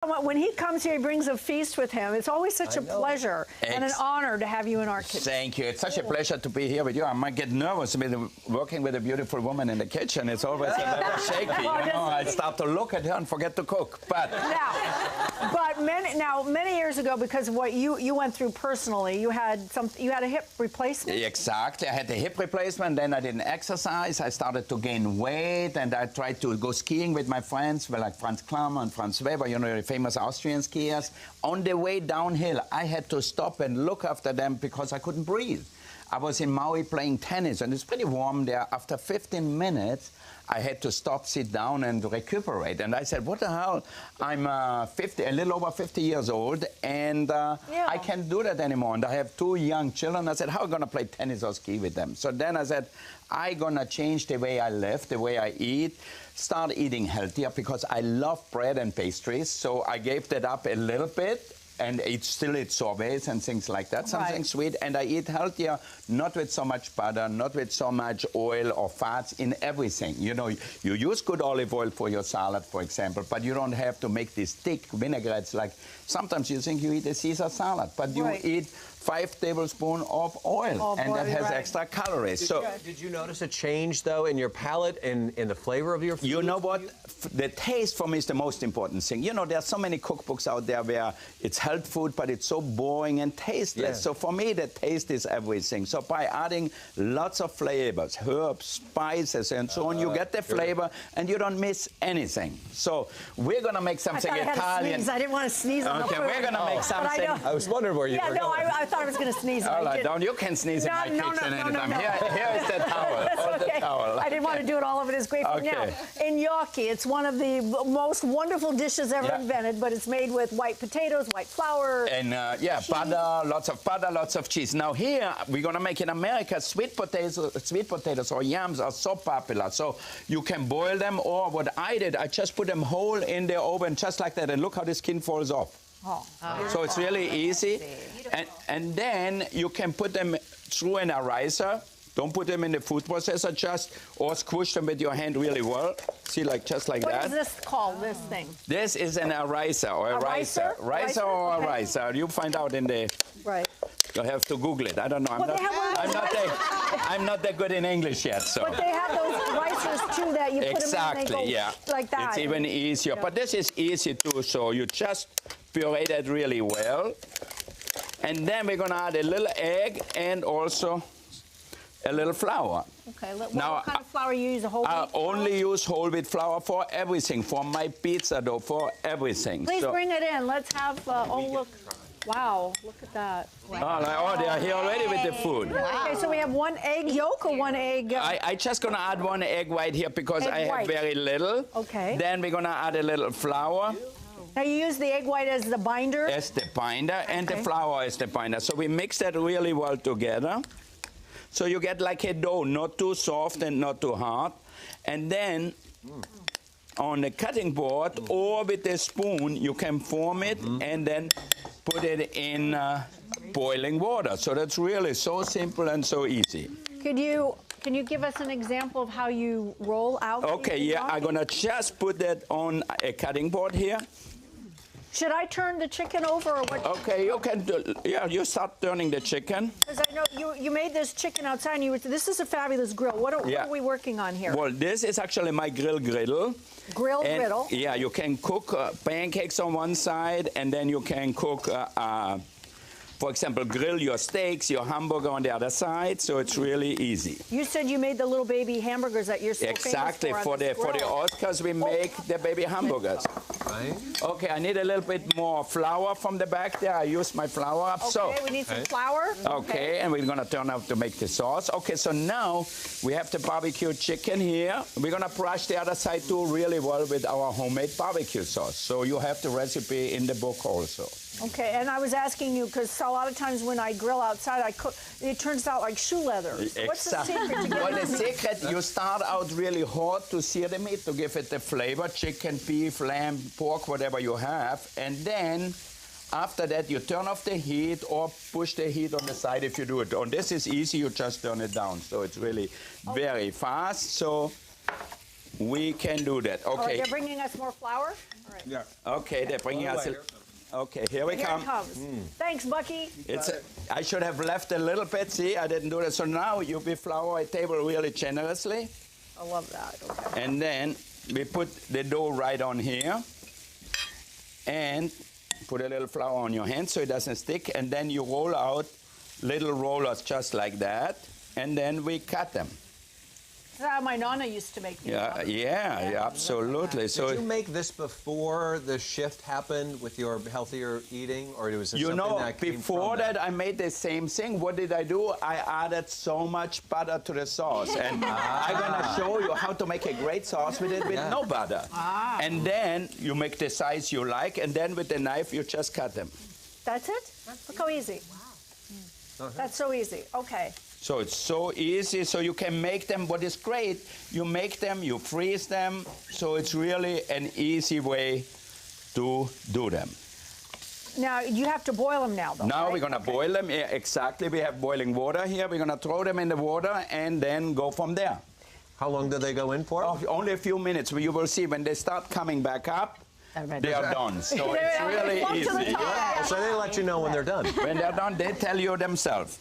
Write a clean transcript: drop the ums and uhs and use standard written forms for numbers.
When he comes here, he brings a feast with him. It's always such a pleasure and an honor to have you in our kitchen. Thank you. It's such a pleasure to be here with you. I might get nervous with working with a beautiful woman in the kitchen. It's always a little shaky. I start to look at her and forget to cook. But many years ago, because of what you went through personally, you had a hip replacement. Exactly. I had a hip replacement. Then I didn't exercise. I started to gain weight, and I tried to go skiing with my friends, like Franz Klammer and Franz Weber. You know, famous Austrian skiers. On the way downhill, I had to stop and look after them because I couldn't breathe. I was in Maui playing tennis, and it's pretty warm there. After 15 minutes, I had to stop, sit down, and recuperate. And I said, what the hell? I'm a little over 50 years old, and I can't do that anymore. And I have 2 young children. I said, how am I going to play tennis or ski with them? So then I said, I'm going to change the way I live, the way I eat, start eating healthier, because I love bread and pastries. So I gave that up a little bit. And still eat sorbets and things like that, something sweet. And I eat healthier, not with so much butter, not with so much oil or fats in everything. You know, you use good olive oil for your salad, for example, but you don't have to make these thick vinaigrettes. Like sometimes you think you eat a Caesar salad, but you eat 5 tablespoons of oil, and that has extra calories. Did you notice a change, though, in your palate and in the flavor of your food? You know what? The taste for me is the most important thing. You know, there are so many cookbooks out there where it's health food, but it's so boring and tasteless. Yeah. So for me, the taste is everything. So by adding lots of flavors, herbs, spices, and so on, you get the flavor, and you don't miss anything. So we're going to make something Italian. I didn't want to sneeze on the food. Okay, we're going to make something. I was wondering where you were going. I thought I was going to sneeze. All right, don't. You can sneeze in my kitchen anytime. Here is the towel. The towel. I didn't want to do it all over this great food. Now, in gnocchi, it's one of the most wonderful dishes ever invented, but it's made with white potatoes, white flour. And, butter, lots of cheese. Now, here, we're going to make in America, sweet potatoes or yams are so popular. So you can boil them, or what I did, I just put them whole in the oven, just like that, and look how the skin falls off. So it's really easy. And then you can put them through an eraser. Don't put them in the food processor, or squish them with your hand really well. See, just like that. What is this called, this thing? This is an eraser, or a ricer. Ricer or a ricer. You find out in the... Right. You have to Google it. I don't know. I'm not that good in English yet. So. But they have those ricers too that you put them in and they go like that. It's even easier. Yeah. But this is easy too. So you just puree that really well. And then we're going to add a little egg and also a little flour. Okay. What kind of flour you use? A whole wheat flour? I only use whole wheat flour for everything, for my pizza dough, for everything. Please bring it in. Let's have, look. Wow, look at that. Wow. They are here already with the food. Wow. Okay, so we have 1 egg yolk or 1 egg? I just going to add 1 egg white here because I have very little. Okay. Then we're going to add a little flour. Now you use the egg white as the binder? As the binder, and the flour as the binder. So we mix that really well together. So you get like a dough, not too soft and not too hard. And then on the cutting board or with a spoon, you can form it and then put it in boiling water. So that's really so simple and so easy. Can you give us an example of how you roll out? Okay, I'm going to just put that on a cutting board here. Should I turn the chicken over or what? Okay, you can do, you start turning the chicken. Because I know you made this chicken outside and this is a fabulous grill. What are we working on here? Well, this is actually my griddle. Griddle? Yeah, you can cook pancakes on one side, and then you can cook, for example, grill your steaks, your hamburger on the other side, so it's really easy. You said you made the little baby hamburgers that you're so exactly famous for the Oscars, we make the baby hamburgers. Right. Okay, I need a little bit more flour from the back there. I use my flour up. Okay, we need some flour. Okay, and we're gonna turn out to make the sauce. Okay, so now we have the barbecue chicken here. We're gonna brush the other side too really well with our homemade barbecue sauce. So you have the recipe in the book also. Okay, and I was asking you because a lot of times when I grill outside, I cook. It turns out like shoe leather. Exactly. What's the secret to get Well, the secret, you start out really hot to sear the meat, to give it the flavor, chicken, beef, lamb, pork, whatever you have. And then after that, you turn off the heat or push the heat on the side if you do it. On this is easy, you just turn it down. So it's really very fast. So we can do that. All right, Okay. they're bringing us more flour? All right. Yeah. Okay, they're bringing us. Okay, here we Here come. it comes. Thanks, Bucky. I should have left a little bit. See, I didn't do that. So now you flour a table really generously. I love that. Okay. And then we put the dough right on here. And put a little flour on your hand so it doesn't stick. And then you roll out little rollers just like that. And then we cut them. That's how my nana used to make these. Yeah, absolutely. Did you make this before the shift happened with your healthier eating, or was it You something know, that came before from that, I made the same thing. What did I do? I added so much butter to the sauce. And I'm going to show you how to make a great sauce with it with no butter. And then you make the size you like, and then with the knife, you just cut them. That's it? Look how easy. That's so easy. Okay. So it's so easy, so you can make them. What is great, you make them, you freeze them, so it's really an easy way to do them. Now, you have to boil them now, though, Now right? we're going to boil them. Yeah, exactly. We have boiling water here. We're going to throw them in the water and then go from there. How long do they go in for? Oh, only a few minutes. You will see when they start coming back up, they are done. So it's really Up to the easy. top. So they let you know when they're done. When they're done, they tell you themselves.